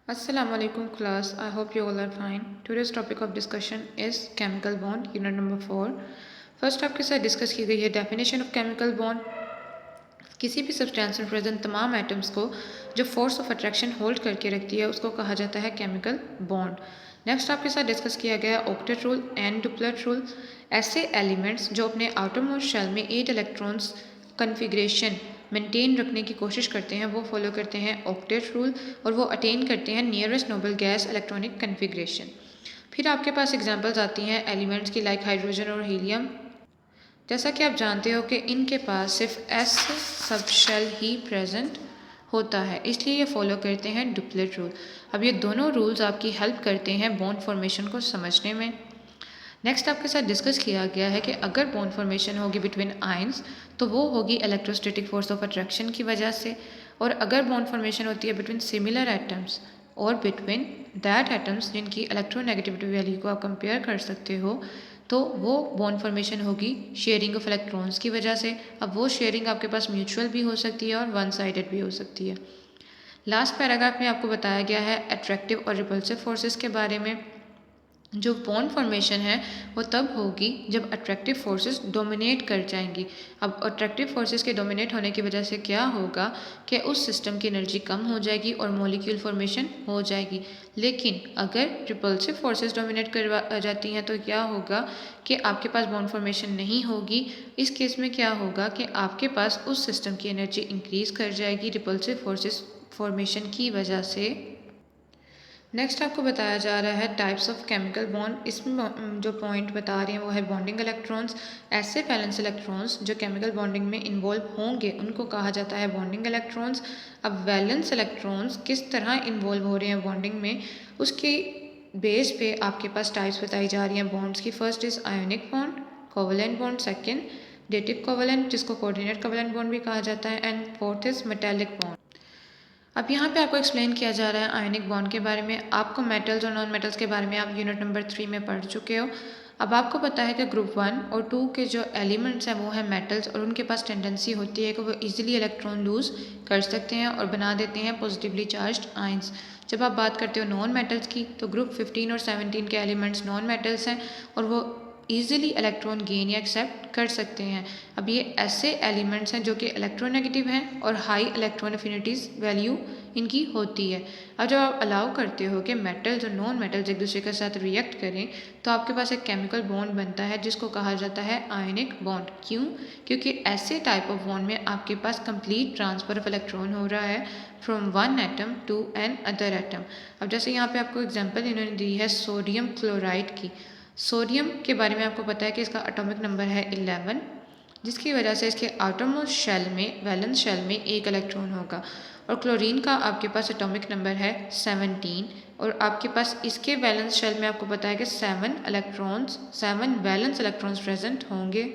Assalamu alaikum class. I hope you all are fine. Today's topic of discussion is chemical bond, unit number 4. First आपके साथ discuss की गई है definition of chemical bond. किसी भी substance में present तमाम एटम्स को जो फोर्स ऑफ अट्रैक्शन होल्ड करके रखती है उसको कहा जाता है केमिकल बॉन्ड। नेक्स्ट आपके साथ डिस्कस किया गया octet rule and duplet rule. ऐसे एलिमेंट्स जो अपने आउटर मोस्ट शेल में 8 इलेक्ट्रॉन्स कन्फिग्रेशन मेंटेन रखने की कोशिश करते हैं वो फॉलो करते हैं ऑक्टेट रूल और वो अटेन करते हैं nearest noble gas electronic configuration. फिर आपके पास एग्जांपल्स आती हैं एलिमेंट्स की लाइक हाइड्रोजन और हीलियम। जैसा कि आप जानते हो कि इनके पास सिर्फ एस सब शेल ही प्रेजेंट होता है, इसलिए ये फॉलो करते हैं डुप्लेट रूल। अब ये दोनों रूल्स आपकी हेल्प करते हैं बॉन्ड फॉर्मेशन को समझने में। नेक्स्ट आपके साथ डिस्कस किया गया है कि अगर बॉन्ड फॉर्मेशन होगी बिटवीन आयंस तो वो होगी इलेक्ट्रोस्टैटिक फोर्स ऑफ अट्रैक्शन की वजह से, और अगर बॉन्ड फॉर्मेशन होती है बिटवीन सिमिलर एटम्स और बिटवीन दैट एटम्स जिनकी इलेक्ट्रोनेगेटिविटी वैल्यू को आप कंपेयर कर सकते हो तो वो बॉन्ड फॉर्मेशन होगी शेयरिंग ऑफ इलेक्ट्रॉन्स की वजह से। अब वो शेयरिंग आपके पास म्यूचुअल भी हो सकती है और वन साइडेड भी हो सकती है। लास्ट पैराग्राफ में आपको बताया गया है अट्रैक्टिव और रिपल्सिव फोर्सेस के बारे में। जो बॉन्ड फॉर्मेशन है वो तब होगी जब अट्रैक्टिव फोर्सेस डोमिनेट कर जाएंगी। अब अट्रैक्टिव फोर्सेस के डोमिनेट होने की वजह से क्या होगा कि उस सिस्टम की एनर्जी कम हो जाएगी और मॉलिक्यूल फॉर्मेशन हो जाएगी। लेकिन अगर रिपल्सिव फोर्सेस डोमिनेट कर जाती हैं तो क्या होगा कि आपके पास बॉन्ड फॉर्मेशन नहीं होगी। इस केस में क्या होगा कि आपके पास उस सिस्टम की एनर्जी इंक्रीज कर जाएगी रिपल्सिव फोर्सेस फॉर्मेशन की वजह से। नेक्स्ट आपको बताया जा रहा है टाइप्स ऑफ केमिकल बॉन्ड। इसमें जो पॉइंट बता रहे हैं वो है बॉन्डिंग इलेक्ट्रॉन्स। ऐसे वैलेंस इलेक्ट्रॉन्स जो केमिकल बॉन्डिंग में इन्वॉल्व होंगे उनको कहा जाता है बॉन्डिंग इलेक्ट्रॉन्स। अब वैलेंस इलेक्ट्रॉन्स किस तरह इन्वॉल्व हो रहे हैं बॉन्डिंग में उसके बेस पे आपके पास टाइप्स बताई जा रही हैं बॉन्ड्स की। First is ionic bond, covalent bond, second dative covalent जिसको कोऑर्डिनेट कोवलेंट बॉन्ड भी कहा जाता है, and fourth is metallic bond. अब यहाँ पे आपको एक्सप्लेन किया जा रहा है आयनिक बॉन्ड के बारे में। आपको मेटल्स और नॉन मेटल्स के बारे में आप यूनिट नंबर 3 में पढ़ चुके हो। अब आपको पता है कि ग्रुप 1 और 2 के जो एलिमेंट्स हैं वो हैं मेटल्स, और उनके पास टेंडेंसी होती है कि वो इजीली इलेक्ट्रॉन लूज कर सकते हैं और बना देते हैं पॉजिटिवली चार्ज्ड आयंस। जब आप बात करते हो नॉन मेटल्स की तो ग्रुप 15 और 17 के एलिमेंट्स नॉन मेटल्स हैं और वो ईजिली इलेक्ट्रॉन गेन या एक्सेप्ट कर सकते हैं। अब ये ऐसे एलिमेंट्स हैं जो कि इलेक्ट्रोनेगेटिव हैं और हाई इलेक्ट्रॉन एफिनिटीज वैल्यू इनकी होती है। अब जब आप अलाउ करते हो कि मेटल्स और नॉन मेटल्स एक दूसरे के साथ रिएक्ट करें तो आपके पास एक केमिकल बॉन्ड बनता है जिसको कहा जाता है आयनिक बॉन्ड। क्यों? क्योंकि ऐसे टाइप ऑफ बॉन्ड में आपके पास कंप्लीट ट्रांसफर ऑफ इलेक्ट्रॉन हो रहा है from one atom to another atom. अब जैसे यहाँ पे आपको एग्जांपल इन्होंने दी है सोडियम क्लोराइड की। सोडियम के बारे में आपको पता है कि इसका एटॉमिक नंबर है 11, जिसकी वजह से इसके आउटर मोस्ट शेल में वैलेंस शेल में एक इलेक्ट्रॉन होगा। और क्लोरीन का आपके पास एटॉमिक नंबर है 17 और आपके पास इसके वैलेंस शेल में आपको पता है कि 7 वैलेंस इलेक्ट्रॉन्स प्रेजेंट होंगे।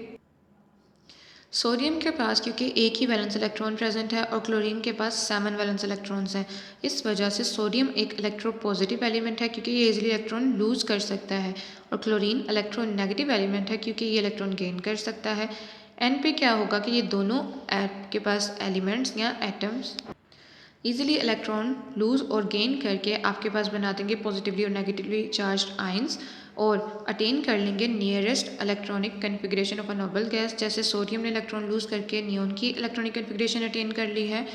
सोडियम के पास क्योंकि एक ही वैलेंस इलेक्ट्रॉन प्रेजेंट है और क्लोरीन के पास 7 वैलेंस इलेक्ट्रॉन्स हैं, इस वजह से सोडियम एक इलेक्ट्रोपॉजिटिव एलिमेंट है क्योंकि ये इजीली इलेक्ट्रॉन लूज कर सकता है, और क्लोरीन इलेक्ट्रोनेगेटिव एलिमेंट है क्योंकि ये इलेक्ट्रॉन गेन कर सकता है। एन पे क्या होगा कि ये दोनों आपके पास एलिमेंट्स या एटम्स इजीली इलेक्ट्रॉन लूज और गेन करके आपके पास बना देंगे पॉजिटिवली और नेगेटिवली चार्ज्ड आयंस और अटेन कर लेंगे nearest electronic configuration of a noble gas. जैसे सोडियम ने इलेक्ट्रॉन लूज करके नियोन की इलेक्ट्रॉनिक कन्फिग्रेशन अटेन कर ली है,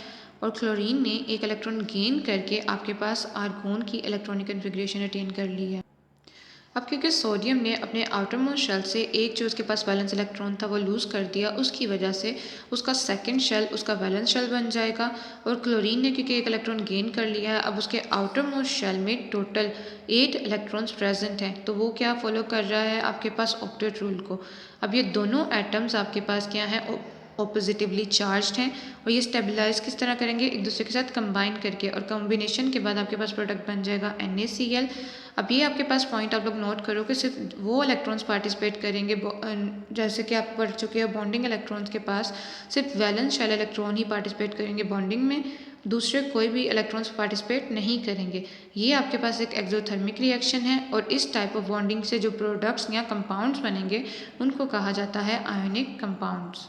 और क्लोरीन ने एक इलेक्ट्रॉन गेन करके आपके पास आर्गोन की इलेक्ट्रॉनिक कन्फिग्रेशन अटेन कर ली है। अब क्योंकि सोडियम ने अपने आउटर मोस्ट शेल से एक जो उसके पास वैलेंस इलेक्ट्रॉन था वो लूज़ कर दिया, उसकी वजह से उसका सेकंड शेल उसका वैलेंस शेल बन जाएगा। और क्लोरीन ने क्योंकि एक इलेक्ट्रॉन गेन कर लिया है, अब उसके आउटर मोस्ट शेल में टोटल 8 इलेक्ट्रॉन्स प्रेजेंट हैं, तो वो क्या फॉलो कर रहा है आपके पास ऑक्टेट रूल को। अब ये दोनों एटम्स आपके पास क्या हैं ऑपोजिटिवली चार्ज्ड हैं, और ये स्टेबलाइज किस तरह करेंगे एक दूसरे के साथ कंबाइन करके, और कॉम्बिनेशन के बाद आपके पास प्रोडक्ट बन जाएगा NaCl। अब ये आपके पास पॉइंट आप लोग नोट करो कि सिर्फ वो इलेक्ट्रॉन्स पार्टिसिपेट करेंगे, जैसे कि आप पढ़ चुके हैं बॉन्डिंग इलेक्ट्रॉन्स के पास सिर्फ वैलेंस शेल इलेक्ट्रॉन ही पार्टिसिपेट करेंगे बॉन्डिंग में, दूसरे कोई भी इलेक्ट्रॉन्स पार्टिसिपेट नहीं करेंगे। ये आपके पास एक एक्सोथर्मिक रिएक्शन है, और इस टाइप ऑफ बॉन्डिंग से जो प्रोडक्ट्स या कंपाउंड्स बनेंगे उनको कहा जाता है आयोनिक कंपाउंड्स।